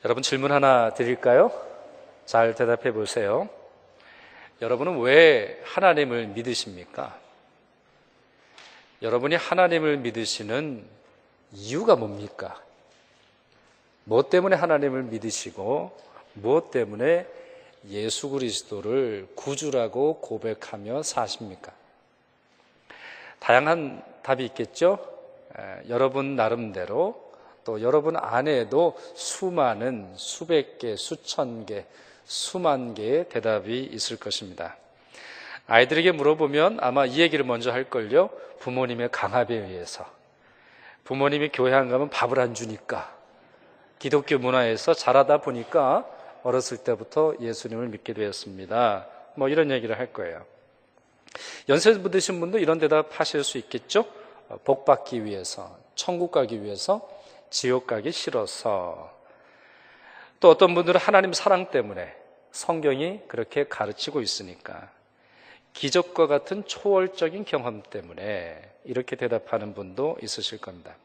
여러분, 질문 하나 드릴까요? 잘 대답해 보세요. 여러분은 왜 하나님을 믿으십니까? 여러분이 하나님을 믿으시는 이유가 뭡니까? 무엇 때문에 하나님을 믿으시고 무엇 때문에 예수 그리스도를 구주라고 고백하며 사십니까? 다양한 답이 있겠죠? 여러분 나름대로, 또 여러분 안에도 수많은 수백 개, 수천 개, 수만 개의 대답이 있을 것입니다. 아이들에게 물어보면 아마 이 얘기를 먼저 할걸요. 부모님의 강압에 의해서. 부모님이 교회 안 가면 밥을 안 주니까. 기독교 문화에서 자라다 보니까 어렸을 때부터 예수님을 믿게 되었습니다. 이런 얘기를 할 거예요. 연세 묻으신 분도 이런 대답 하실 수 있겠죠? 복 받기 위해서, 천국 가기 위해서, 지옥 가기 싫어서. 또 어떤 분들은 하나님 사랑 때문에, 성경이 그렇게 가르치고 있으니까, 기적과 같은 초월적인 경험 때문에 이렇게 대답하는 분도 있으실 겁니다.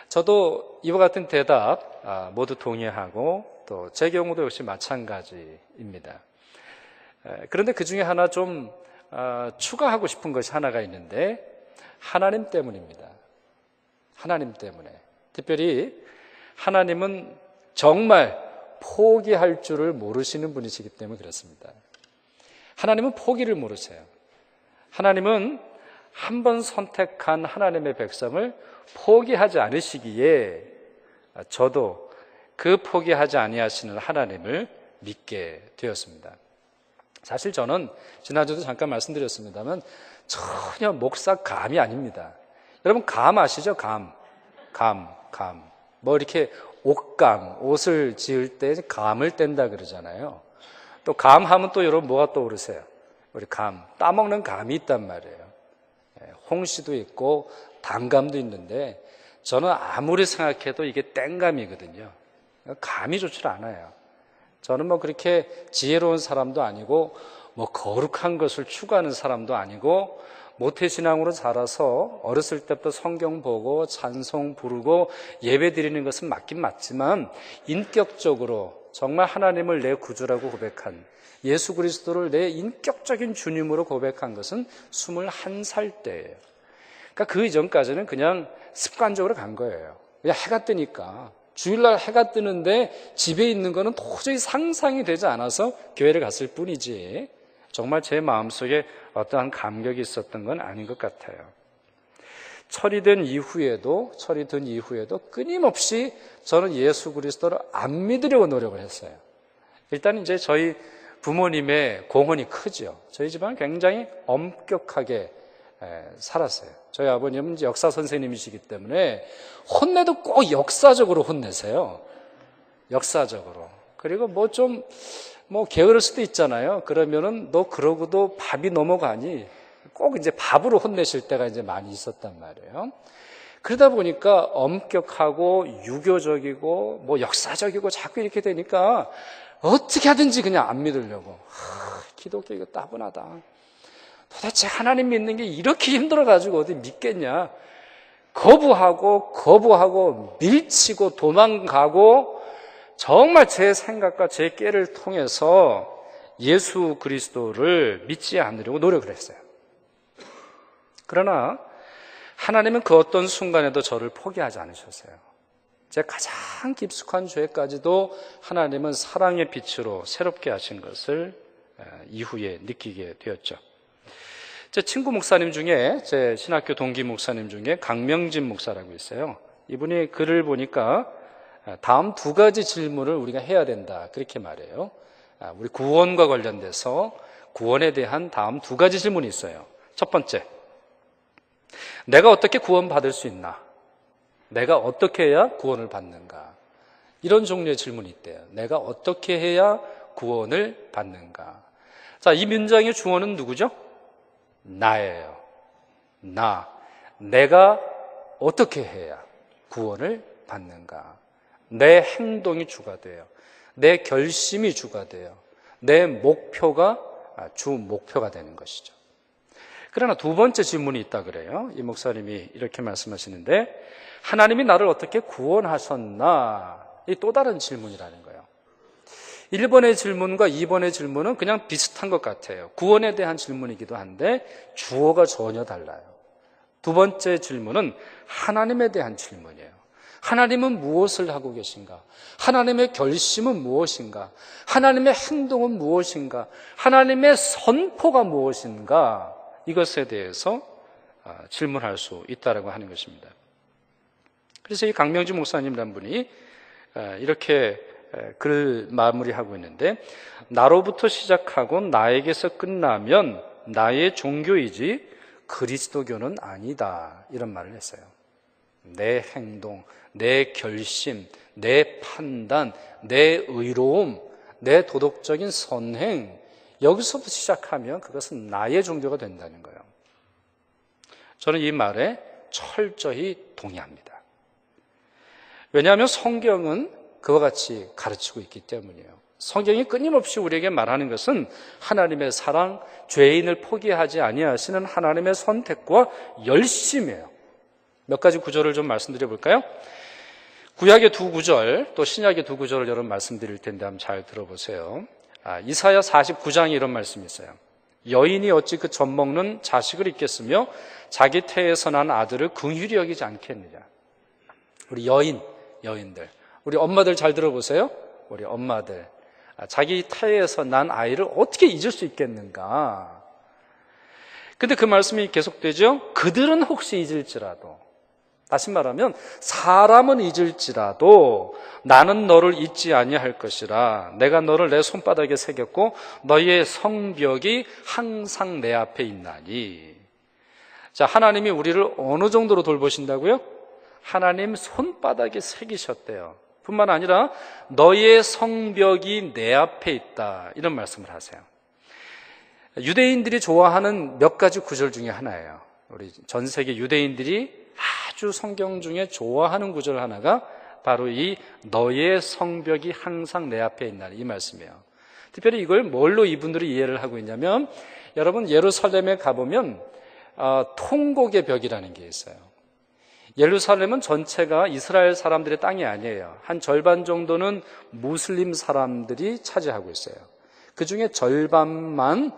저도 이와 같은 대답 모두 동의하고, 또 제 경우도 역시 마찬가지입니다. 그런데 그 중에 하나 좀 추가하고 싶은 것이 하나가 있는데, 하나님 때문입니다. 하나님 때문에. 특별히 하나님은 정말 포기할 줄을 모르시는 분이시기 때문에 그렇습니다. 하나님은 포기를 모르세요. 하나님은 한 번 선택한 하나님의 백성을 포기하지 않으시기에 저도 그 포기하지 아니하시는 하나님을 믿게 되었습니다. 사실 저는 지난주도 잠깐 말씀드렸습니다만 전혀 목사 감이 아닙니다. 여러분 감 아시죠? 감. 이렇게 옷을 지을 때 감을 뗀다 그러잖아요. 또 감하면 또 여러분 뭐가 떠오르세요? 우리 감, 따먹는 감이 있단 말이에요. 홍시도 있고 단감도 있는데 저는 아무리 생각해도 이게 땡감이거든요. 감이 좋지 않아요. 저는 그렇게 지혜로운 사람도 아니고 거룩한 것을 추구하는 사람도 아니고 모태신앙으로 자라서 어렸을 때부터 성경 보고 찬송 부르고 예배 드리는 것은 맞긴 맞지만 인격적으로 정말 하나님을 내 구주라고 고백한, 예수 그리스도를 내 인격적인 주님으로 고백한 것은 21살 때예요. 그러니까 그 이전까지는 그냥 습관적으로 간 거예요. 그냥 해가 뜨니까. 주일날 해가 뜨는데 집에 있는 거는 도저히 상상이 되지 않아서 교회를 갔을 뿐이지 정말 제 마음속에 어떠한 감격이 있었던 건 아닌 것 같아요. 철이 든 이후에도 끊임없이 저는 예수 그리스도를 안 믿으려고 노력을 했어요. 일단 이제 저희 부모님의 공헌이 크죠. 저희 집안은 굉장히 엄격하게 살았어요. 저희 아버님은 이제 역사 선생님이시기 때문에 혼내도 꼭 역사적으로 혼내세요. 역사적으로. 그리고 게으를 수도 있잖아요. 그러면은 너 그러고도 밥이 넘어가니 꼭 이제 밥으로 혼내실 때가 이제 많이 있었단 말이에요. 그러다 보니까 엄격하고 유교적이고 역사적이고 자꾸 이렇게 되니까 어떻게 하든지 그냥 안 믿으려고. 기독교 이거 따분하다. 도대체 하나님 믿는 게 이렇게 힘들어가지고 어디 믿겠냐. 거부하고 밀치고 도망가고 정말 제 생각과 제 깨를 통해서 예수 그리스도를 믿지 않으려고 노력을 했어요. 그러나 하나님은 그 어떤 순간에도 저를 포기하지 않으셨어요. 제 가장 깊숙한 죄까지도 하나님은 사랑의 빛으로 새롭게 하신 것을 이후에 느끼게 되었죠. 제 친구 목사님 중에, 제 신학교 동기 목사님 중에 강명진 목사라고 있어요. 이분이 글을 보니까 다음 두 가지 질문을 우리가 해야 된다, 그렇게 말해요. 우리 구원과 관련돼서 구원에 대한 다음 두 가지 질문이 있어요. 첫 번째, 내가 어떻게 구원받을 수 있나? 내가 어떻게 해야 구원을 받는가? 이런 종류의 질문이 있대요. 내가 어떻게 해야 구원을 받는가? 자, 이 문장의 주어는 누구죠? 나예요. 내가 어떻게 해야 구원을 받는가? 내 행동이 주가 돼요. 내 결심이 주가 돼요. 내 목표가 주 목표가 되는 것이죠. 그러나 두 번째 질문이 있다 그래요. 이 목사님이 이렇게 말씀하시는데, 하나님이 나를 어떻게 구원하셨나? 이 또 다른 질문이라는 거예요. 1번의 질문과 2번의 질문은 그냥 비슷한 것 같아요. 구원에 대한 질문이기도 한데 주어가 전혀 달라요. 두 번째 질문은 하나님에 대한 질문이에요. 하나님은 무엇을 하고 계신가? 하나님의 결심은 무엇인가? 하나님의 행동은 무엇인가? 하나님의 선포가 무엇인가? 이것에 대해서 질문할 수 있다라고 하는 것입니다. 그래서 이 강명주 목사님이란 분이 이렇게 글을 마무리하고 있는데, 나로부터 시작하고 나에게서 끝나면 나의 종교이지 그리스도교는 아니다, 이런 말을 했어요. 내 행동, 내 결심, 내 판단, 내 의로움, 내 도덕적인 선행, 여기서부터 시작하면 그것은 나의 종교가 된다는 거예요. 저는 이 말에 철저히 동의합니다. 왜냐하면 성경은 그와 같이 가르치고 있기 때문이에요. 성경이 끊임없이 우리에게 말하는 것은 하나님의 사랑, 죄인을 포기하지 아니하시는 하나님의 선택과 열심이에요. 몇 가지 구절을 좀 말씀드려 볼까요? 구약의 두 구절, 또 신약의 두 구절을 여러분 말씀드릴 텐데 한번 잘 들어보세요. 이사야 49장에 이런 말씀이 있어요. 여인이 어찌 그 젖먹는 자식을 잊겠으며 자기 태에서 난 아들을 긍휼히 여기지 않겠느냐. 우리 여인들, 우리 엄마들 잘 들어보세요. 우리 엄마들, 자기 태에서 난 아이를 어떻게 잊을 수 있겠는가. 근데 그 말씀이 계속되죠. 그들은 혹시 잊을지라도, 다시 말하면 사람은 잊을지라도 나는 너를 잊지 아니할 것이라. 내가 너를 내 손바닥에 새겼고 너희의 성벽이 항상 내 앞에 있나니. 자, 하나님이 우리를 어느 정도로 돌보신다고요? 하나님 손바닥에 새기셨대요. 뿐만 아니라 너희의 성벽이 내 앞에 있다, 이런 말씀을 하세요. 유대인들이 좋아하는 몇 가지 구절 중에 하나예요. 우리 전 세계 유대인들이 아주 성경 중에 좋아하는 구절 하나가 바로 이 너희의 성벽이 항상 내 앞에 있나니, 이 말씀이에요. 특별히 이걸 뭘로 이분들이 이해를 하고 있냐면, 여러분 예루살렘에 가보면 통곡의 벽이라는 게 있어요. 예루살렘은 전체가 이스라엘 사람들의 땅이 아니에요. 한 절반 정도는 무슬림 사람들이 차지하고 있어요. 그 중에 절반만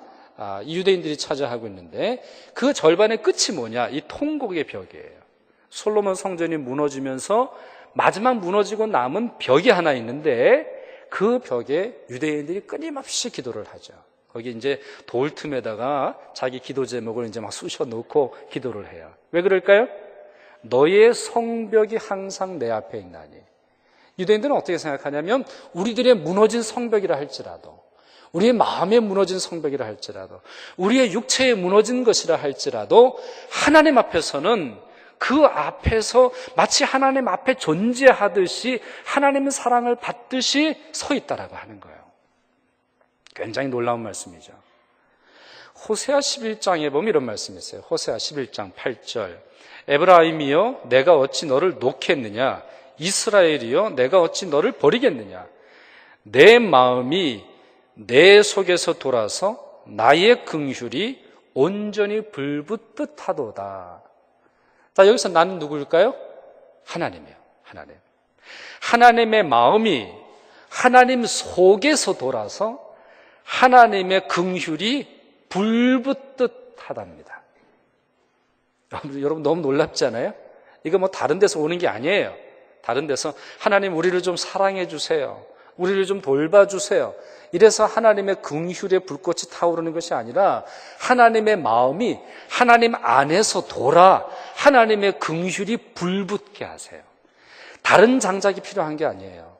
유대인들이 차지하고 있는데, 그 절반의 끝이 뭐냐? 이 통곡의 벽이에요. 솔로몬 성전이 무너지면서 마지막 무너지고 남은 벽이 하나 있는데, 그 벽에 유대인들이 끊임없이 기도를 하죠. 거기 이제 돌 틈에다가 자기 기도 제목을 이제 막 쑤셔 넣고 기도를 해요. 왜 그럴까요? 너의 성벽이 항상 내 앞에 있나니. 유대인들은 어떻게 생각하냐면, 우리들의 무너진 성벽이라 할지라도, 우리의 마음에 무너진 성벽이라 할지라도, 우리의 육체에 무너진 것이라 할지라도, 하나님 앞에서는 그 앞에서 마치 하나님 앞에 존재하듯이 하나님의 사랑을 받듯이 서 있다라고 하는 거예요. 굉장히 놀라운 말씀이죠. 호세아 11장에 보면 이런 말씀이 있어요. 호세아 11장 8절. 에브라임이여 내가 어찌 너를 놓겠느냐, 이스라엘이여 내가 어찌 너를 버리겠느냐. 내 마음이 내 속에서 돌아서 나의 긍휼이 온전히 불붙듯 하도다. 자, 여기서 나는 누구일까요? 하나님이에요. 하나님. 하나님의 마음이 하나님 속에서 돌아서 하나님의 긍휼이 불붙듯 하답니다. 여러분 너무 놀랍지 않아요? 이거 뭐 다른 데서 오는 게 아니에요. 다른 데서 하나님 우리를 좀 사랑해 주세요, 우리를 좀 돌봐주세요, 이래서 하나님의 긍휼의 불꽃이 타오르는 것이 아니라 하나님의 마음이 하나님 안에서 돌아 하나님의 긍휼이 불붙게 하세요. 다른 장작이 필요한 게 아니에요.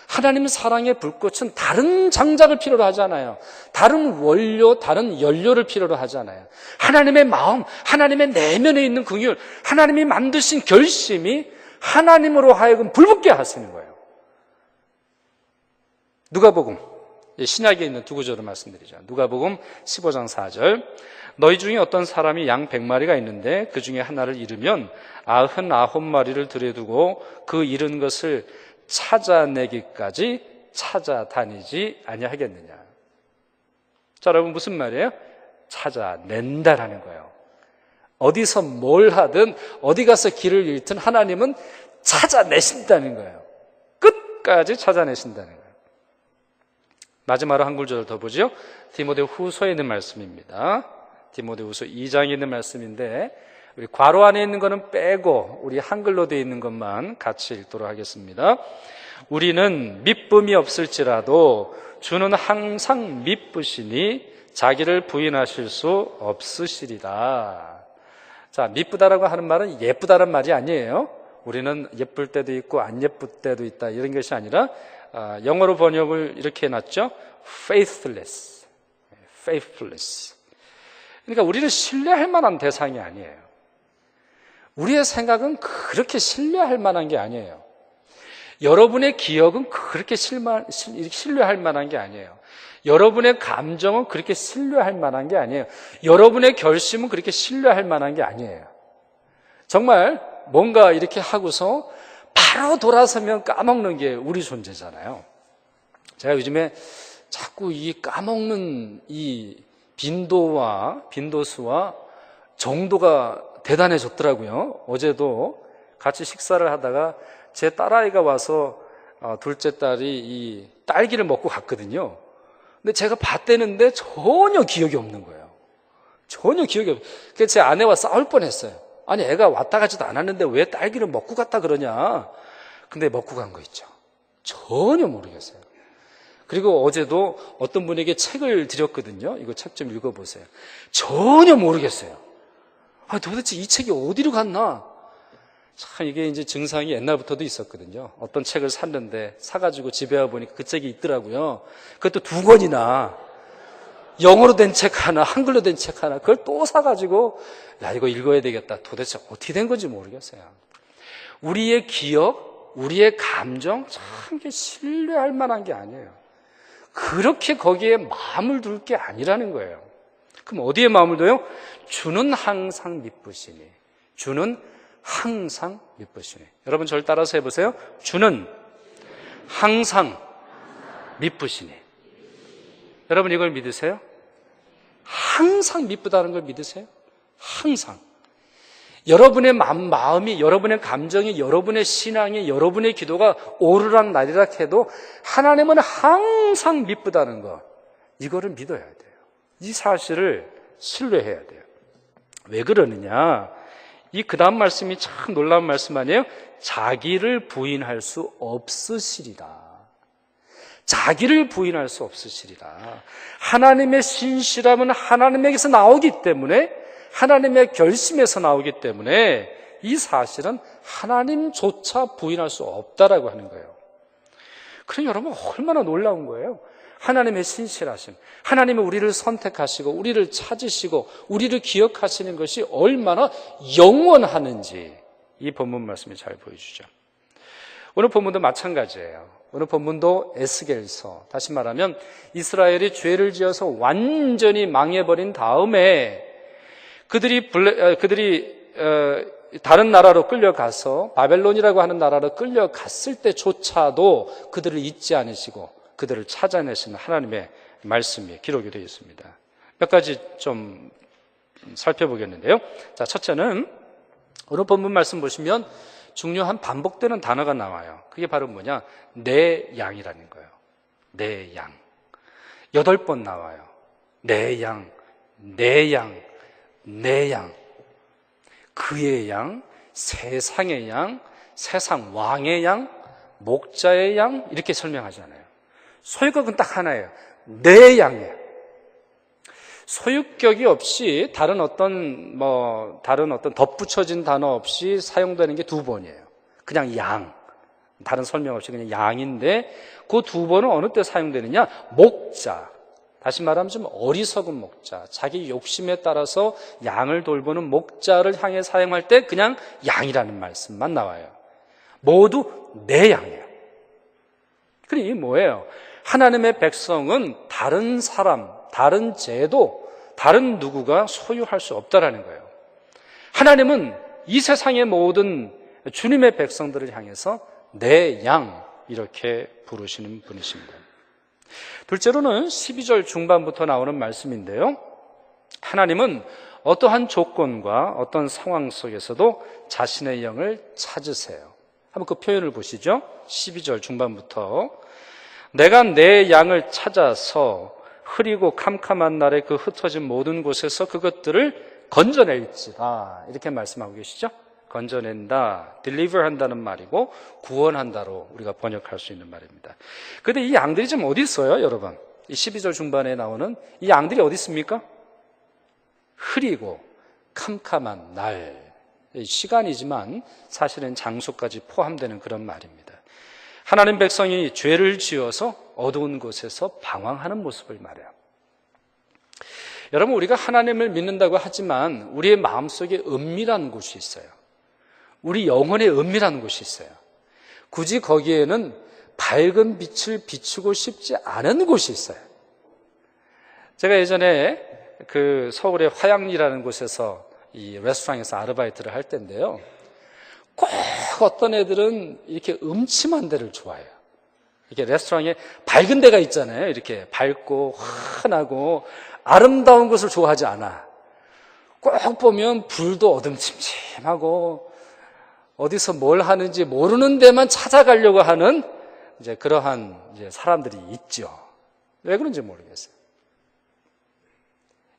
하나님 사랑의 불꽃은 다른 장작을 필요로 하지 않아요. 다른 원료, 다른 연료를 필요로 하지 않아요. 하나님의 마음, 하나님의 내면에 있는 긍휼, 하나님이 만드신 결심이 하나님으로 하여금 불붙게 하시는 거예요. 누가복음, 신약에 있는 두 구절을 말씀드리죠. 누가복음 15장 4절. 너희 중에 어떤 사람이 양 100마리가 있는데 그 중에 하나를 잃으면 99마리를 들여두고 그 잃은 것을 찾아내기까지 찾아다니지 아니하겠느냐. 자, 여러분 무슨 말이에요? 찾아낸다라는 거예요. 어디서 뭘 하든 어디 가서 길을 잃든 하나님은 찾아내신다는 거예요. 끝까지 찾아내신다는 거예요. 마지막으로 한 구절 더 보죠. 디모데 후서에 있는 말씀입니다. 디모데 후서 2장에 있는 말씀인데 우리 괄호 안에 있는 거는 빼고 우리 한글로 되어 있는 것만 같이 읽도록 하겠습니다. 우리는 미쁨이 없을지라도 주는 항상 미쁘시니 자기를 부인하실 수 없으시리다. 자, 미쁘다라고 하는 말은 예쁘다는 말이 아니에요. 우리는 예쁠 때도 있고 안 예쁠 때도 있다 이런 것이 아니라 영어로 번역을 이렇게 해놨죠. faithless. 그러니까 우리는 신뢰할 만한 대상이 아니에요. 우리의 생각은 그렇게 신뢰할 만한 게 아니에요. 여러분의 기억은 그렇게 신뢰할 만한 게 아니에요. 여러분의 감정은 그렇게 신뢰할 만한 게 아니에요. 여러분의 결심은 그렇게 신뢰할 만한 게 아니에요. 정말 뭔가 이렇게 하고서 바로 돌아서면 까먹는 게 우리 존재잖아요. 제가 요즘에 자꾸 이 까먹는 이 빈도수와 정도가 대단해졌더라고요. 어제도 같이 식사를 하다가 제 딸아이가 와서 둘째 딸이 이 딸기를 먹고 갔거든요. 근데 제가 봤대는데 전혀 기억이 없는 거예요. 전혀 기억이 없어요. 그래서 제 아내와 싸울 뻔했어요. 아니 애가 왔다 가지도 않았는데 왜 딸기를 먹고 갔다 그러냐. 근데 먹고 간 거 있죠. 전혀 모르겠어요. 그리고 어제도 어떤 분에게 책을 드렸거든요. 이거 책 좀 읽어보세요. 전혀 모르겠어요. 도대체 이 책이 어디로 갔나. 참 이게 이제 증상이 옛날부터도 있었거든요. 어떤 책을 샀는데 사가지고 집에 와 보니까 그 책이 있더라고요. 그것도 2권이나 영어로 된 책 하나, 한글로 된 책 하나, 그걸 또 사가지고 야 이거 읽어야 되겠다. 도대체 어떻게 된 건지 모르겠어요. 우리의 기억, 우리의 감정 참 이게 신뢰할 만한 게 아니에요. 그렇게 거기에 마음을 둘 게 아니라는 거예요. 그럼 어디에 마음을 둬요? 주는 항상 미쁘시니. 주는 항상 미쁘시니. 여러분 저를 따라서 해보세요. 주는 항상 미쁘시니. 여러분 이걸 믿으세요? 항상 미쁘다는 걸 믿으세요? 항상. 여러분의 마음이, 여러분의 감정이, 여러분의 신앙이, 여러분의 기도가 오르락 내리락 해도 하나님은 항상 미쁘다는 거, 이거를 믿어야 돼요. 이 사실을 신뢰해야 돼요. 왜 그러느냐? 이 그 다음 말씀이 참 놀라운 말씀 아니에요? 자기를 부인할 수 없으시리라. 자기를 부인할 수 없으시리라. 하나님의 신실함은 하나님에게서 나오기 때문에, 하나님의 결심에서 나오기 때문에 이 사실은 하나님조차 부인할 수 없다라고 하는 거예요. 그럼 여러분 얼마나 놀라운 거예요. 하나님의 신실하심, 하나님이 우리를 선택하시고 우리를 찾으시고 우리를 기억하시는 것이 얼마나 영원하는지 이 본문 말씀이 잘 보여주죠. 오늘 본문도 마찬가지예요. 오늘 본문도 에스겔서, 다시 말하면 이스라엘이 죄를 지어서 완전히 망해버린 다음에 그들이 다른 나라로 끌려가서 바벨론이라고 하는 나라로 끌려갔을 때조차도 그들을 잊지 않으시고 그들을 찾아내시는 하나님의 말씀이 기록이 되어 있습니다. 몇 가지 좀 살펴보겠는데요. 자, 첫째는 오늘 본문 말씀 보시면 중요한 반복되는 단어가 나와요. 그게 바로 뭐냐? 내 양이라는 거예요. 내 양. 8번 나와요. 내 양, 내 양, 내 양. 그의 양, 세상의 양, 세상 왕의 양, 목자의 양, 이렇게 설명하잖아요. 소유격은 딱 하나예요. 내 양이에요. 소유격이 없이 다른 어떤 덧붙여진 단어 없이 사용되는 게 2번이에요. 그냥 양. 다른 설명 없이 그냥 양인데 그 2번은 어느 때 사용되느냐? 목자. 다시 말하면 좀 어리석은 목자. 자기 욕심에 따라서 양을 돌보는 목자를 향해 사용할 때 그냥 양이라는 말씀만 나와요. 모두 내 양이에요. 그럼 이게 뭐예요? 하나님의 백성은 다른 사람, 다른 제도, 다른 누구가 소유할 수 없다라는 거예요. 하나님은 이 세상의 모든 주님의 백성들을 향해서 내 양 이렇게 부르시는 분이십니다. 둘째로는 12절 중반부터 나오는 말씀인데요. 하나님은 어떠한 조건과 어떤 상황 속에서도 자신의 영을 찾으세요. 한번 그 표현을 보시죠. 12절 중반부터. 내가 내 양을 찾아서 흐리고 캄캄한 날에 그 흩어진 모든 곳에서 그것들을 건져낼지라. 이렇게 말씀하고 계시죠. 건져낸다, deliver 한다는 말이고 구원한다로 우리가 번역할 수 있는 말입니다. 그런데 이 양들이 지금 어디 있어요, 여러분? 이 12절 중반에 나오는 이 양들이 어디 있습니까? 흐리고 캄캄한 날, 시간이지만 사실은 장소까지 포함되는 그런 말입니다. 하나님 백성이 죄를 지어서 어두운 곳에서 방황하는 모습을 말해요. 여러분, 우리가 하나님을 믿는다고 하지만 우리의 마음속에 은밀한 곳이 있어요. 우리 영혼의 은밀한 곳이 있어요. 굳이 거기에는 밝은 빛을 비추고 싶지 않은 곳이 있어요. 제가 예전에 그 서울의 화양리라는 곳에서 이 레스토랑에서 아르바이트를 할 때인데요. 꼭 어떤 애들은 이렇게 음침한 데를 좋아해요. 이렇게 레스토랑에 밝은 데가 있잖아요. 이렇게 밝고 환하고 아름다운 것을 좋아하지 않아. 꼭 보면 불도 어둠침침하고 어디서 뭘 하는지 모르는 데만 찾아가려고 하는 이제 그러한 이제 사람들이 있죠. 왜 그런지 모르겠어요.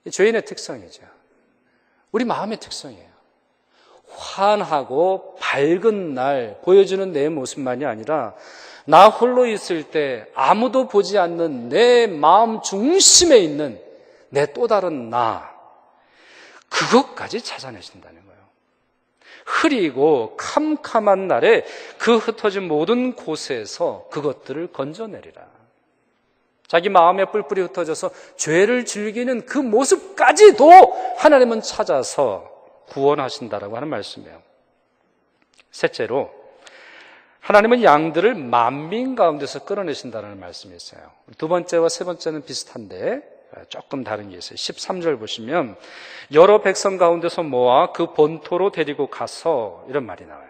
죄인의 특성이죠. 우리 마음의 특성이에요. 환하고 밝은 날 보여주는 내 모습만이 아니라 나 홀로 있을 때 아무도 보지 않는 내 마음 중심에 있는 내 또 다른 나, 그것까지 찾아내신다는 거예요. 흐리고 캄캄한 날에 그 흩어진 모든 곳에서 그것들을 건져내리라. 자기 마음에 뿔뿔이 흩어져서 죄를 즐기는 그 모습까지도 하나님은 찾아서 구원하신다라고 하는 말씀이에요. 셋째로, 하나님은 양들을 만민 가운데서 끌어내신다는 말씀이 있어요. 두 번째와 세 번째는 비슷한데 조금 다른 게 있어요. 13절 보시면 여러 백성 가운데서 모아 그 본토로 데리고 가서, 이런 말이 나와요.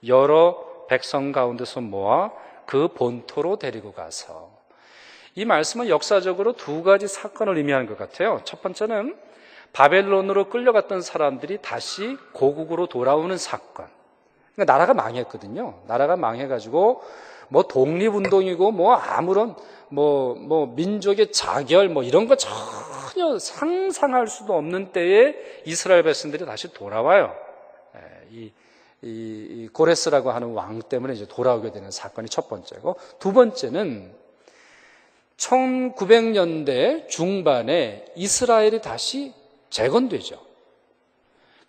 여러 백성 가운데서 모아 그 본토로 데리고 가서. 이 말씀은 역사적으로 두 가지 사건을 의미하는 것 같아요. 첫 번째는 바벨론으로 끌려갔던 사람들이 다시 고국으로 돌아오는 사건. 그러니까 나라가 망했거든요. 나라가 망해가지고 뭐 독립운동이고 뭐 아무런 뭐 민족의 자결 뭐 이런 거 전혀 상상할 수도 없는 때에 이스라엘 백성들이 다시 돌아와요. 이 고레스라고 하는 왕 때문에 이제 돌아오게 되는 사건이 첫 번째고, 두 번째는 1900년대 중반에 이스라엘이 다시 재건되죠.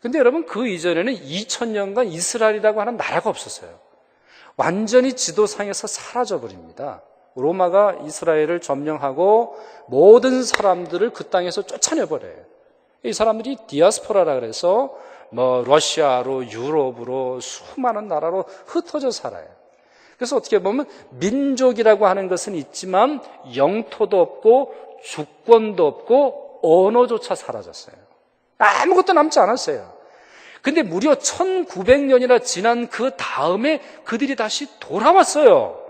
근데 여러분, 그 이전에는 2000년간 이스라엘이라고 하는 나라가 없었어요. 완전히 지도상에서 사라져버립니다. 로마가 이스라엘을 점령하고 모든 사람들을 그 땅에서 쫓아내버려요. 이 사람들이 디아스포라라 그래서 뭐 러시아로, 유럽으로, 수많은 나라로 흩어져 살아요. 그래서 어떻게 보면 민족이라고 하는 것은 있지만 영토도 없고 주권도 없고 언어조차 사라졌어요. 아무것도 남지 않았어요. 근데 무려 1900년이나 지난 그 다음에 그들이 다시 돌아왔어요.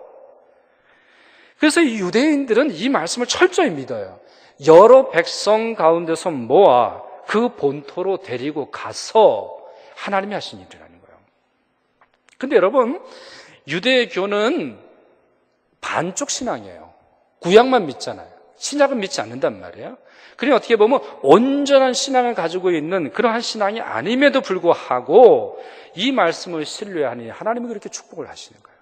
그래서 이 유대인들은 이 말씀을 철저히 믿어요. 여러 백성 가운데서 모아 그 본토로 데리고 가서 하나님이 하신 일이라는 거예요. 근데 여러분, 유대교는 반쪽 신앙이에요. 구약만 믿잖아요. 신약은 믿지 않는단 말이에요. 그러니 어떻게 보면 온전한 신앙을 가지고 있는 그러한 신앙이 아님에도 불구하고 이 말씀을 신뢰하니 하나님이 그렇게 축복을 하시는 거예요.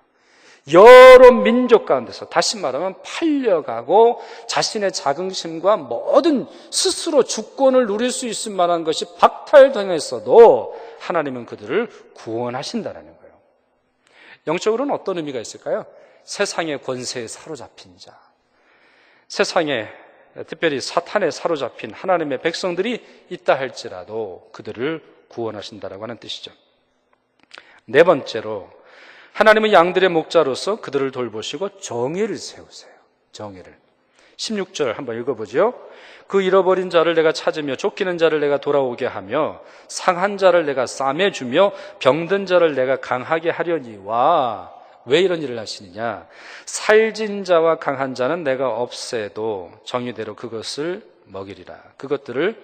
여러 민족 가운데서, 다시 말하면 팔려가고 자신의 자긍심과 모든 스스로 주권을 누릴 수 있을 만한 것이 박탈당했어도 하나님은 그들을 구원하신다는 거예요. 영적으로는 어떤 의미가 있을까요? 세상의 권세에 사로잡힌 자, 세상에 특별히 사탄에 사로잡힌 하나님의 백성들이 있다 할지라도 그들을 구원하신다라고 하는 뜻이죠. 네 번째로, 하나님은 양들의 목자로서 그들을 돌보시고 정의를 세우세요. 정의를. 16절 한번 읽어보죠. 그 잃어버린 자를 내가 찾으며 쫓기는 자를 내가 돌아오게 하며 상한 자를 내가 싸매주며 병든 자를 내가 강하게 하려니와. 왜 이런 일을 하시느냐? 살진 자와 강한 자는 내가 없애도 정의대로 그것을 먹이리라. 그것들을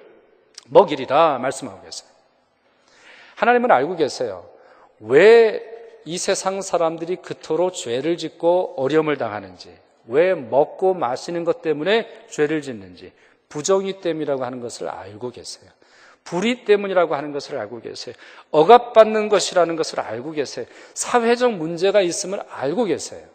먹이리라 말씀하고 계세요. 하나님은 알고 계세요. 왜 이 세상 사람들이 그토록 죄를 짓고 어려움을 당하는지, 왜 먹고 마시는 것 때문에 죄를 짓는지, 부정의 때문이라고 하는 것을 알고 계세요. 불의 때문이라고 하는 것을 알고 계세요. 억압받는 것이라는 것을 알고 계세요. 사회적 문제가 있음을 알고 계세요.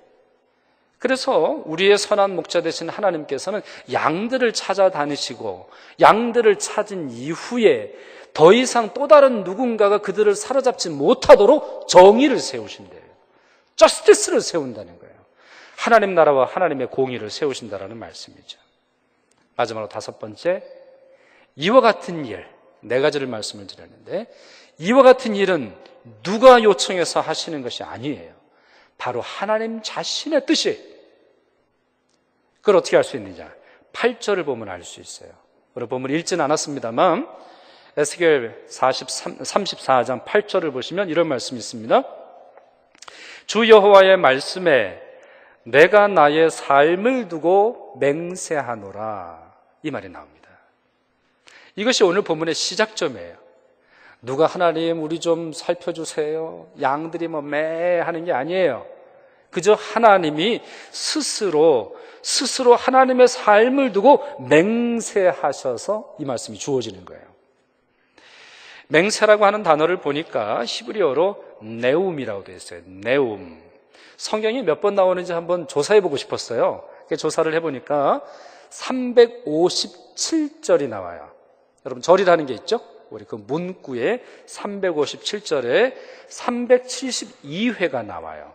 그래서 우리의 선한 목자 되신 하나님께서는 양들을 찾아다니시고 양들을 찾은 이후에 더 이상 또 다른 누군가가 그들을 사로잡지 못하도록 정의를 세우신대요. 저스티스를 세운다는 거예요. 하나님 나라와 하나님의 공의를 세우신다라는 말씀이죠. 마지막으로 다섯 번째, 이와 같은 일, 네 가지를 말씀을 드렸는데 이와 같은 일은 누가 요청해서 하시는 것이 아니에요. 바로 하나님 자신의 뜻이. 그걸 어떻게 알 수 있느냐? 8절을 보면 알 수 있어요. 오늘 본문 읽지는 않았습니다만 에스겔 34장 8절을 보시면 이런 말씀이 있습니다. 주 여호와의 말씀에 내가 나의 삶을 두고 맹세하노라, 이 말이 나옵니다. 이것이 오늘 본문의 시작점이에요. 누가 하나님 우리 좀 살펴주세요, 양들이 매 하는 게 아니에요. 그저 하나님이 스스로 하나님의 삶을 두고 맹세하셔서 이 말씀이 주어지는 거예요. 맹세라고 하는 단어를 보니까 히브리어로 네움이라고 되어 있어요. 네움. 성경이 몇 번 나오는지 한번 조사해 보고 싶었어요. 조사를 해보니까 357절이 나와요. 여러분, 절이라는 게 있죠? 우리 그 문구에 357절에 372회가 나와요.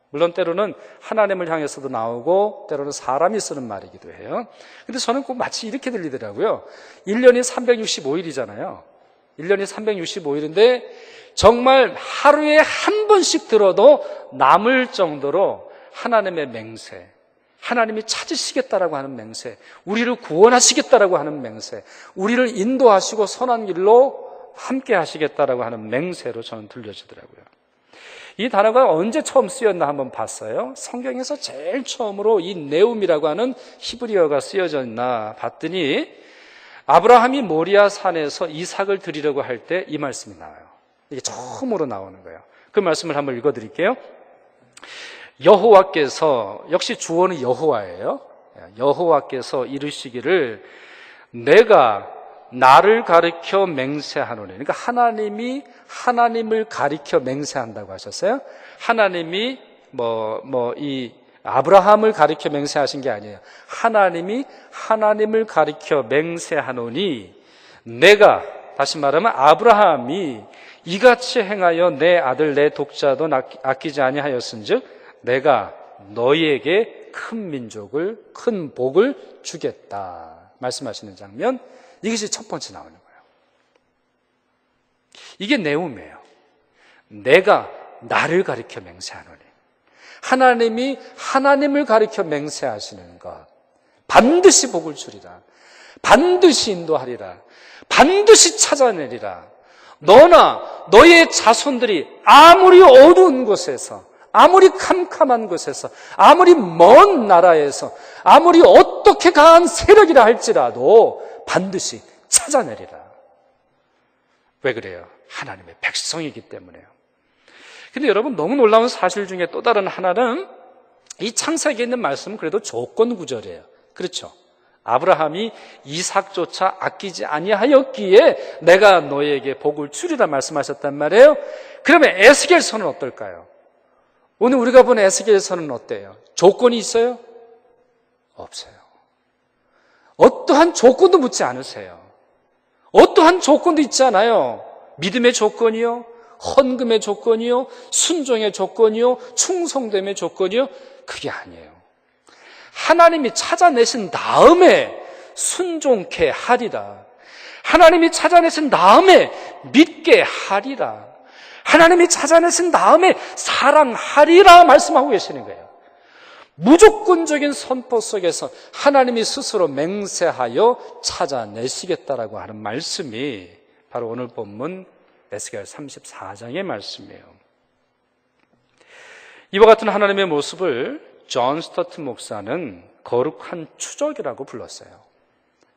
물론 때로는 하나님을 향해서도 나오고 때로는 사람이 쓰는 말이기도 해요. 근데 저는 꼭 마치 이렇게 들리더라고요. 1년이 365일이잖아요. 1년이 365일인데 정말 하루에 한 번씩 들어도 남을 정도로 하나님의 맹세, 하나님이 찾으시겠다라고 하는 맹세, 우리를 구원하시겠다라고 하는 맹세, 우리를 인도하시고 선한 길로 함께 하시겠다라고 하는 맹세로 저는 들려지더라고요. 이 단어가 언제 처음 쓰였나 한번 봤어요. 성경에서 제일 처음으로 이 네움이라고 하는 히브리어가 쓰여졌나 봤더니 아브라함이 모리아 산에서 이삭을 드리려고 할 때 이 말씀이 나와요. 이게 처음으로 나오는 거예요. 그 말씀을 한번 읽어드릴게요. 여호와께서, 역시 주어는 여호와예요. 여호와께서 이르시기를 내가 나를 가리켜 맹세하노니. 그러니까 하나님이 하나님을 가리켜 맹세한다고 하셨어요. 하나님이 이 아브라함을 가리켜 맹세하신 게 아니에요. 하나님이 하나님을 가리켜 맹세하노니 내가, 다시 말하면 아브라함이 이같이 행하여 내 아들 내 독자도 아끼지 아니하였은즉 내가 너희에게 큰 민족을, 큰 복을 주겠다 말씀하시는 장면, 이것이 첫 번째 나오는 거예요. 이게 네움이에요. 내가 나를 가리켜 맹세하노니. 하나님이 하나님을 가리켜 맹세하시는 것, 반드시 복을 주리라, 반드시 인도하리라, 반드시 찾아내리라. 너나 너의 자손들이 아무리 어두운 곳에서, 아무리 캄캄한 곳에서, 아무리 먼 나라에서, 아무리 어떻게 강한 세력이라 할지라도 반드시 찾아내리라. 왜 그래요? 하나님의 백성이기 때문에요. 근데 여러분, 너무 놀라운 사실 중에 또 다른 하나는 이 창세기에 있는 말씀은 그래도 조건 구절이에요. 그렇죠? 아브라함이 이삭조차 아끼지 아니하였기에 내가 너에게 복을 주리라 말씀하셨단 말이에요. 그러면 에스겔서는 어떨까요? 오늘 우리가 본 에스겔서는 어때요? 조건이 있어요? 없어요. 어떠한 조건도 묻지 않으세요. 어떠한 조건도 있지 않아요. 믿음의 조건이요, 헌금의 조건이요, 순종의 조건이요, 충성됨의 조건이요, 그게 아니에요. 하나님이 찾아내신 다음에 순종케 하리라. 하나님이 찾아내신 다음에 믿게 하리라. 하나님이 찾아내신 다음에 사랑하리라 말씀하고 계시는 거예요. 무조건적인 선포 속에서 하나님이 스스로 맹세하여 찾아내시겠다라고 하는 말씀이 바로 오늘 본문 에스겔 34장의 말씀이에요. 이와 같은 하나님의 모습을 존 스토트 목사는 거룩한 추적이라고 불렀어요.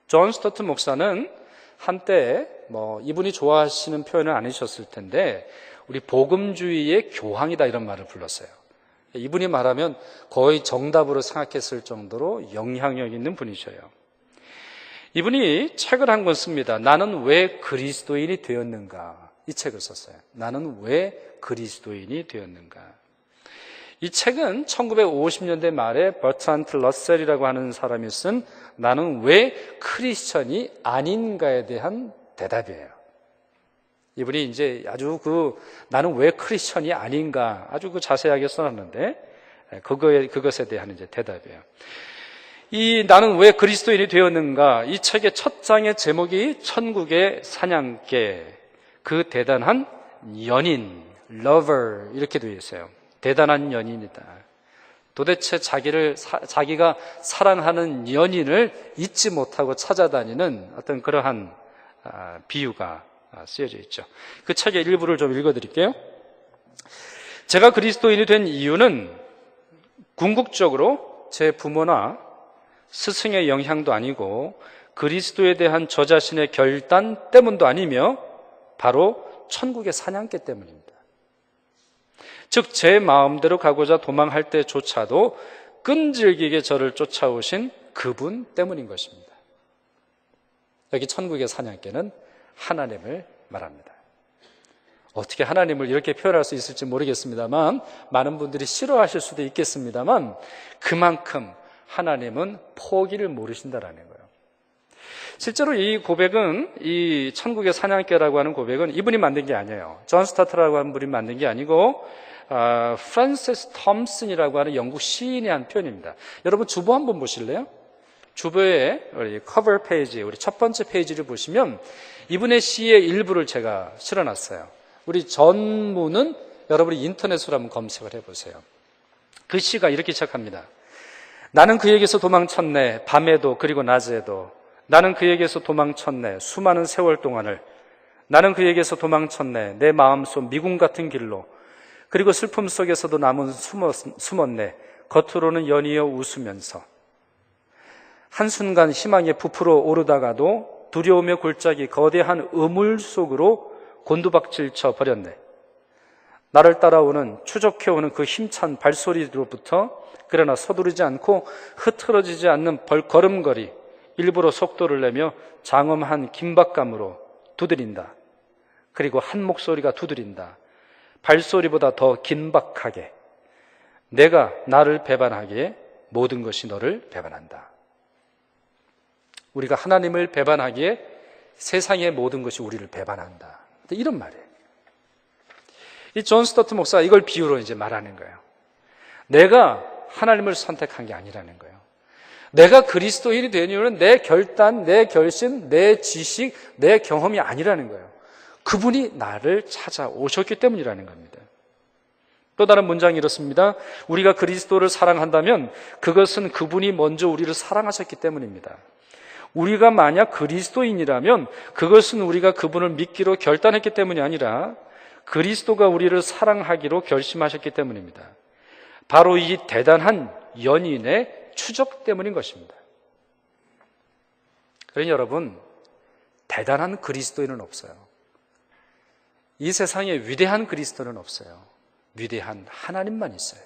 존 스토트 목사는 한때 이분이 좋아하시는 표현은 아니셨을 텐데 우리 복음주의의 교황이다 이런 말을 불렀어요. 이분이 말하면 거의 정답으로 생각했을 정도로 영향력 있는 분이셔요. 이분이 책을 한 권 씁니다. 나는 왜 그리스도인이 되었는가? 이 책을 썼어요. 나는 왜 그리스도인이 되었는가? 이 책은 1950년대 말에 버트란트 러셀이라고 하는 사람이 쓴 나는 왜 크리스천이 아닌가에 대한 대답이에요. 이분이 이제 아주 나는 왜 크리스천이 아닌가 아주 자세하게 써놨는데 그것에 대한 이제 대답이에요. 이 나는 왜 그리스도인이 되었는가? 이 책의 첫 장의 제목이 천국의 사냥개, 그 대단한 연인, lover 이렇게 되어 있어요. 대단한 연인이다. 도대체 자기가 사랑하는 연인을 잊지 못하고 찾아다니는 어떤 그러한 비유가 쓰여져 있죠. 그 책의 일부를 좀 읽어드릴게요. 제가 그리스도인이 된 이유는 궁극적으로 제 부모나 스승의 영향도 아니고 그리스도에 대한 저 자신의 결단 때문도 아니며 바로 천국의 사냥개 때문입니다. 즉 제 마음대로 가고자 도망할 때조차도 끈질기게 저를 쫓아오신 그분 때문인 것입니다. 여기 천국의 사냥개는 하나님을 말합니다. 어떻게 하나님을 이렇게 표현할 수 있을지 모르겠습니다만 많은 분들이 싫어하실 수도 있겠습니다만 그만큼 하나님은 포기를 모르신다라는 거예요. 실제로 이 고백은 이 천국의 사냥개라고 하는 고백은 이분이 만든 게 아니에요. 존 스타트라고 하는 분이 만든 게 아니고 프란시스 톰슨이라고 하는 영국 시인이 한 표현입니다. 여러분 주보 한번 보실래요? 주보의 우리 커버 페이지, 우리 첫 번째 페이지를 보시면 이분의 시의 일부를 제가 실어놨어요. 우리 전문은 여러분이 인터넷으로 한번 검색을 해보세요. 그 시가 이렇게 시작합니다. 나는 그에게서 도망쳤네. 밤에도 그리고 낮에도 나는 그에게서 도망쳤네. 수많은 세월 동안을 나는 그에게서 도망쳤네. 내 마음속 미궁 같은 길로 그리고 슬픔 속에서도 남은 숨었네. 겉으로는 연이어 웃으면서 한순간 희망에 부풀어 오르다가도 두려움의 골짜기 거대한 우물 속으로 곤두박질 쳐 버렸네. 나를 따라오는 추적해오는 그 힘찬 발소리로부터 그러나 서두르지 않고 흐트러지지 않는 걸음걸이 일부러 속도를 내며 장엄한 긴박감으로 두드린다. 그리고 한 목소리가 두드린다. 발소리보다 더 긴박하게 내가 나를 배반하기에 모든 것이 너를 배반한다. 우리가 하나님을 배반하기에 세상의 모든 것이 우리를 배반한다. 이런 말이에요. 이 존 스토트 목사가 이걸 비유로 이제 말하는 거예요. 내가 하나님을 선택한 게 아니라는 거예요. 내가 그리스도인이 된 이유는 내 결단, 내 결심, 내 지식, 내 경험이 아니라는 거예요. 그분이 나를 찾아오셨기 때문이라는 겁니다. 또 다른 문장이 이렇습니다. 우리가 그리스도를 사랑한다면 그것은 그분이 먼저 우리를 사랑하셨기 때문입니다. 우리가 만약 그리스도인이라면 그것은 우리가 그분을 믿기로 결단했기 때문이 아니라 그리스도가 우리를 사랑하기로 결심하셨기 때문입니다. 바로 이 대단한 연인의 추적 때문인 것입니다. 그러니 여러분, 대단한 그리스도인은 없어요. 이 세상에 위대한 그리스도는 없어요. 위대한 하나님만 있어요.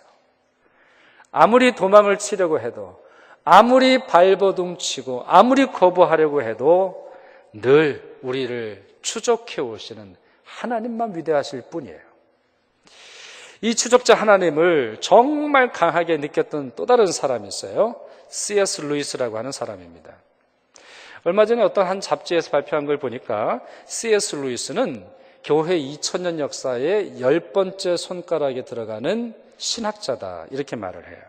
아무리 도망을 치려고 해도, 아무리 발버둥치고, 아무리 거부하려고 해도 늘 우리를 추적해 오시는 하나님만 위대하실 뿐이에요. 이 추적자 하나님을 정말 강하게 느꼈던 또 다른 사람이 있어요. C.S. 루이스라고 하는 사람입니다. 얼마 전에 어떤 한 잡지에서 발표한 걸 보니까 C.S. 루이스는 교회 2000년 역사의 10번째 손가락에 들어가는 신학자다 이렇게 말을 해요.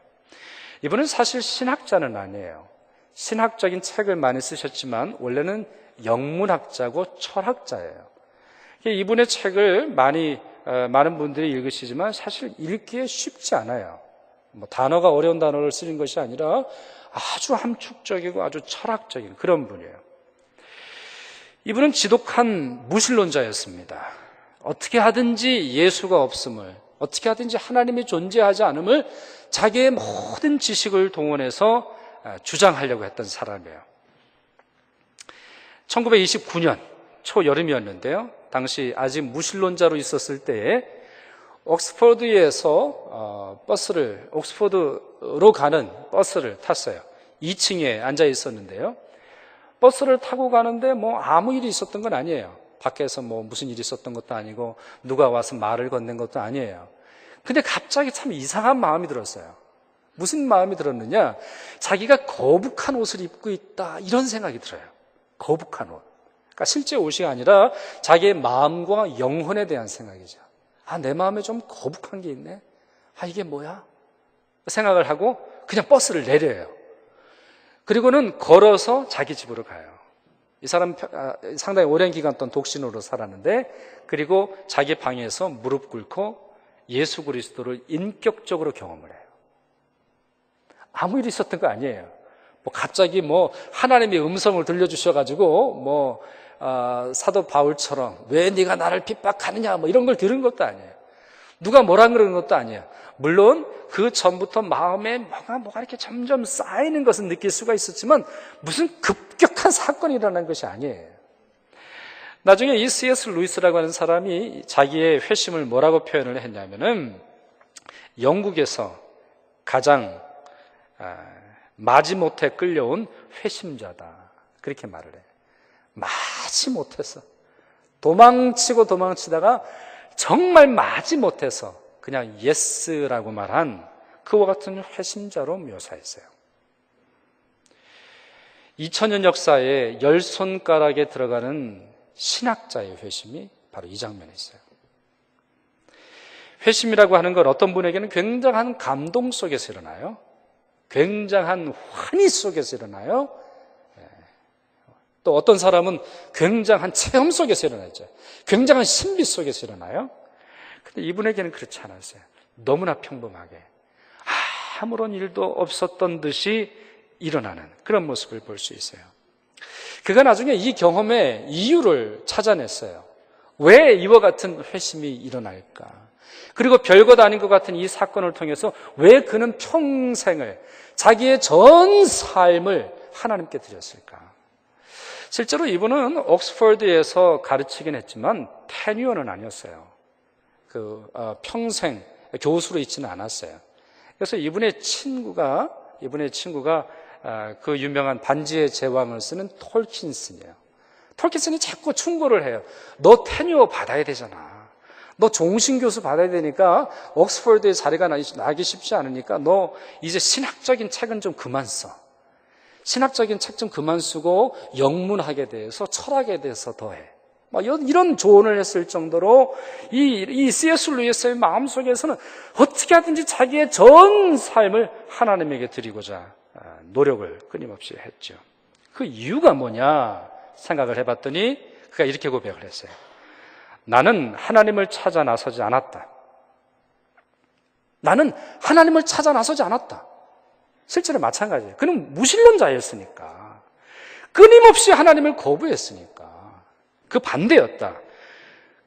이분은 사실 신학자는 아니에요. 신학적인 책을 많이 쓰셨지만 원래는 영문학자고 철학자예요. 이분의 책을 많은 분들이 읽으시지만 사실 읽기에 쉽지 않아요. 단어가 어려운 단어를 쓰는 것이 아니라 아주 함축적이고 아주 철학적인 그런 분이에요. 이분은 지독한 무신론자였습니다. 어떻게 하든지 예수가 없음을, 어떻게 하든지 하나님이 존재하지 않음을 자기의 모든 지식을 동원해서 주장하려고 했던 사람이에요. 1929년 초여름이었는데요. 당시 아직 무신론자로 있었을 때에 옥스퍼드에서 옥스퍼드로 가는 버스를 탔어요. 2층에 앉아 있었는데요. 버스를 타고 가는데 뭐 아무 일이 있었던 건 아니에요. 밖에서 뭐 무슨 일이 있었던 것도 아니고 누가 와서 말을 건넨 것도 아니에요. 근데 갑자기 참 이상한 마음이 들었어요. 무슨 마음이 들었느냐? 자기가 거북한 옷을 입고 있다, 이런 생각이 들어요. 거북한 옷. 그러니까 실제 옷이 아니라 자기의 마음과 영혼에 대한 생각이죠. 내 마음에 좀 거북한 게 있네. 이게 뭐야? 생각을 하고 그냥 버스를 내려요. 그리고는 걸어서 자기 집으로 가요. 이 사람 상당히 오랜 기간 동안 독신으로 살았는데, 그리고 자기 방에서 무릎 꿇고 예수 그리스도를 인격적으로 경험을 해요. 아무 일이 있었던 거 아니에요. 갑자기 하나님의 음성을 들려주셔가지고 사도 바울처럼 왜 네가 나를 핍박하느냐 이런 걸 들은 것도 아니에요. 누가 뭐라 그러는 것도 아니에요. 물론 그 전부터 마음에 뭐가 이렇게 점점 쌓이는 것은 느낄 수가 있었지만 무슨 급격한 사건이 일어난 것이 아니에요. 나중에 이 C.S. 루이스라고 하는 사람이 자기의 회심을 뭐라고 표현을 했냐면은, 영국에서 가장 마지못해 끌려온 회심자다, 그렇게 말을 해요. 마지못해서 도망치고 도망치다가 정말 마지못해서 그냥 예스라고 말한 그와 같은 회심자로 묘사했어요. 2000년 역사에 10손가락에 들어가는 신학자의 회심이 바로 이 장면에 있어요. 회심이라고 하는 건 어떤 분에게는 굉장한 감동 속에서 일어나요. 굉장한 환희 속에서 일어나요. 또 어떤 사람은 굉장한 체험 속에서 일어나죠. 굉장한 신비 속에서 일어나요. 근데 이분에게는 그렇지 않았어요. 너무나 평범하게 아무런 일도 없었던 듯이 일어나는 그런 모습을 볼 수 있어요. 그가 나중에 이 경험의 이유를 찾아냈어요. 왜 이와 같은 회심이 일어날까? 그리고 별것 아닌 것 같은 이 사건을 통해서 왜 그는 평생을, 자기의 전 삶을 하나님께 드렸을까? 실제로 이분은 옥스퍼드에서 가르치긴 했지만 테뉴어는 아니었어요. 평생 교수로 있지는 않았어요. 그래서 이분의 친구가 그 유명한 반지의 제왕을 쓰는 톨킨슨이에요. 톨킨슨이 자꾸 충고를 해요. 너 테뉴어 받아야 되잖아. 너 종신교수 받아야 되니까 옥스퍼드에 자리가 나기 쉽지 않으니까 너 이제 신학적인 책은 좀 그만 써. 신학적인 책 좀 그만 쓰고 영문학에 대해서, 철학에 대해서 더 해. 이런 조언을 했을 정도로 이 C.S. 루이스의 마음속에서는 어떻게 하든지 자기의 전 삶을 하나님에게 드리고자 노력을 끊임없이 했죠. 그 이유가 뭐냐 생각을 해봤더니 그가 이렇게 고백을 했어요. 나는 하나님을 찾아 나서지 않았다. 나는 하나님을 찾아 나서지 않았다. 실제로 마찬가지예요. 그는 무신론자였으니까, 끊임없이 하나님을 거부했으니까 그 반대였다.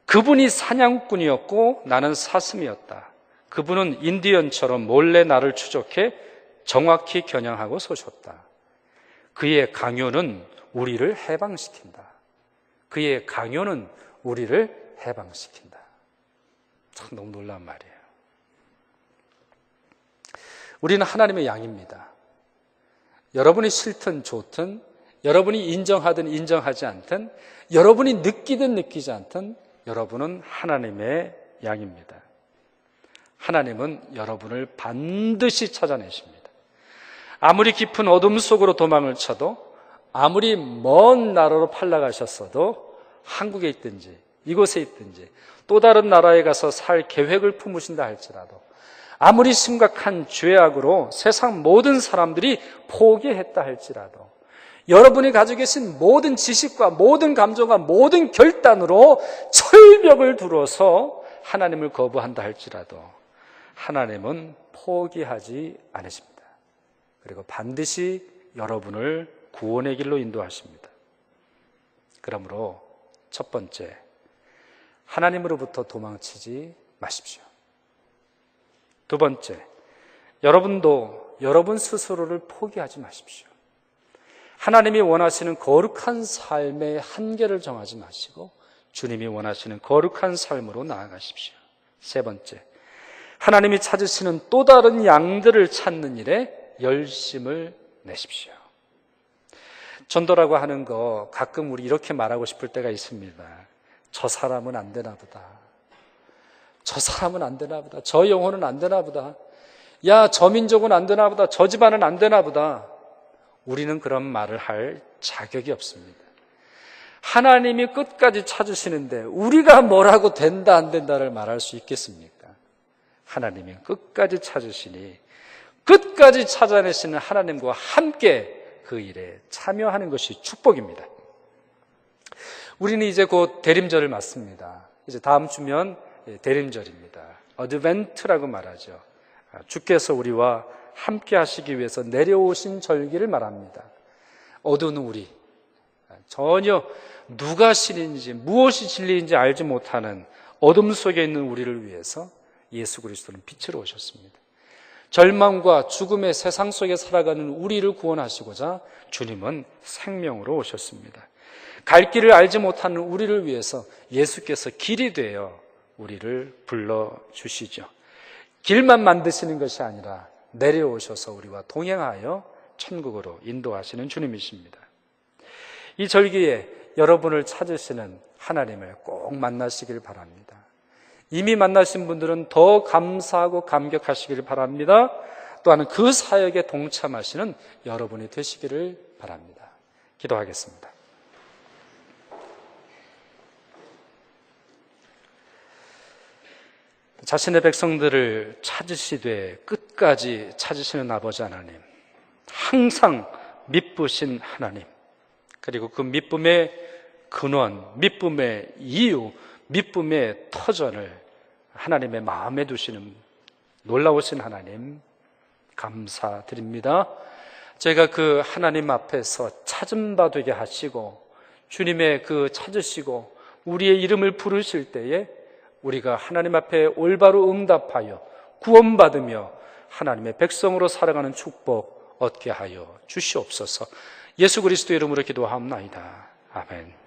그분이 사냥꾼이었고 나는 사슴이었다. 그분은 인디언처럼 몰래 나를 추적해 정확히 겨냥하고 쏘셨다. 그의 강요는 우리를 해방시킨다. 그의 강요는 우리를 해방시킨다. 참 너무 놀라운 말이에요. 우리는 하나님의 양입니다. 여러분이 싫든 좋든, 여러분이 인정하든 인정하지 않든, 여러분이 느끼든 느끼지 않든 여러분은 하나님의 양입니다. 하나님은 여러분을 반드시 찾아내십니다. 아무리 깊은 어둠 속으로 도망을 쳐도, 아무리 먼 나라로 팔려가셨어도, 한국에 있든지 이곳에 있든지 또 다른 나라에 가서 살 계획을 품으신다 할지라도, 아무리 심각한 죄악으로 세상 모든 사람들이 포기했다 할지라도, 여러분이 가지고 계신 모든 지식과 모든 감정과 모든 결단으로 철벽을 두어서 하나님을 거부한다 할지라도 하나님은 포기하지 않으십니다. 그리고 반드시 여러분을 구원의 길로 인도하십니다. 그러므로 첫 번째, 하나님으로부터 도망치지 마십시오. 두 번째, 여러분도 여러분 스스로를 포기하지 마십시오. 하나님이 원하시는 거룩한 삶의 한계를 정하지 마시고 주님이 원하시는 거룩한 삶으로 나아가십시오. 세 번째, 하나님이 찾으시는 또 다른 양들을 찾는 일에 열심을 내십시오. 전도라고 하는 거 가끔 우리 이렇게 말하고 싶을 때가 있습니다. 저 사람은 안 되나 보다. 저 사람은 안 되나 보다. 저 영혼은 안 되나 보다. 야, 저 민족은 안 되나 보다. 저 집안은 안 되나 보다. 우리는 그런 말을 할 자격이 없습니다. 하나님이 끝까지 찾으시는데 우리가 뭐라고 된다 안 된다를 말할 수 있겠습니까? 하나님이 끝까지 찾으시니 끝까지 찾아내시는 하나님과 함께 그 일에 참여하는 것이 축복입니다. 우리는 이제 곧 대림절을 맞습니다. 이제 다음 주면 대림절입니다. 어드벤트라고 말하죠. 주께서 우리와 함께 하시기 위해서 내려오신 절기를 말합니다. 어두운 우리, 전혀 누가 신인지 무엇이 진리인지 알지 못하는 어둠 속에 있는 우리를 위해서 예수 그리스도는 빛으로 오셨습니다. 절망과 죽음의 세상 속에 살아가는 우리를 구원하시고자 주님은 생명으로 오셨습니다. 갈 길을 알지 못하는 우리를 위해서 예수께서 길이 되어 우리를 불러주시죠. 길만 만드시는 것이 아니라 내려오셔서 우리와 동행하여 천국으로 인도하시는 주님이십니다. 이 절기에 여러분을 찾으시는 하나님을 꼭 만나시길 바랍니다. 이미 만나신 분들은 더 감사하고 감격하시길 바랍니다. 또한 그 사역에 동참하시는 여러분이 되시기를 바랍니다. 기도하겠습니다. 자신의 백성들을 찾으시되 끝까지 찾으시는 아버지 하나님, 항상 미쁘신 하나님, 그리고 그 미쁨의 근원, 미쁨의 이유, 미쁨의 터전을 하나님의 마음에 두시는 놀라우신 하나님 감사드립니다. 저희가 그 하나님 앞에서 찾은 바 되게 하시고 주님의 그 찾으시고 우리의 이름을 부르실 때에 우리가 하나님 앞에 올바로 응답하여 구원받으며 하나님의 백성으로 살아가는 축복 얻게 하여 주시옵소서. 예수 그리스도의 이름으로 기도하옵나이다. 아멘.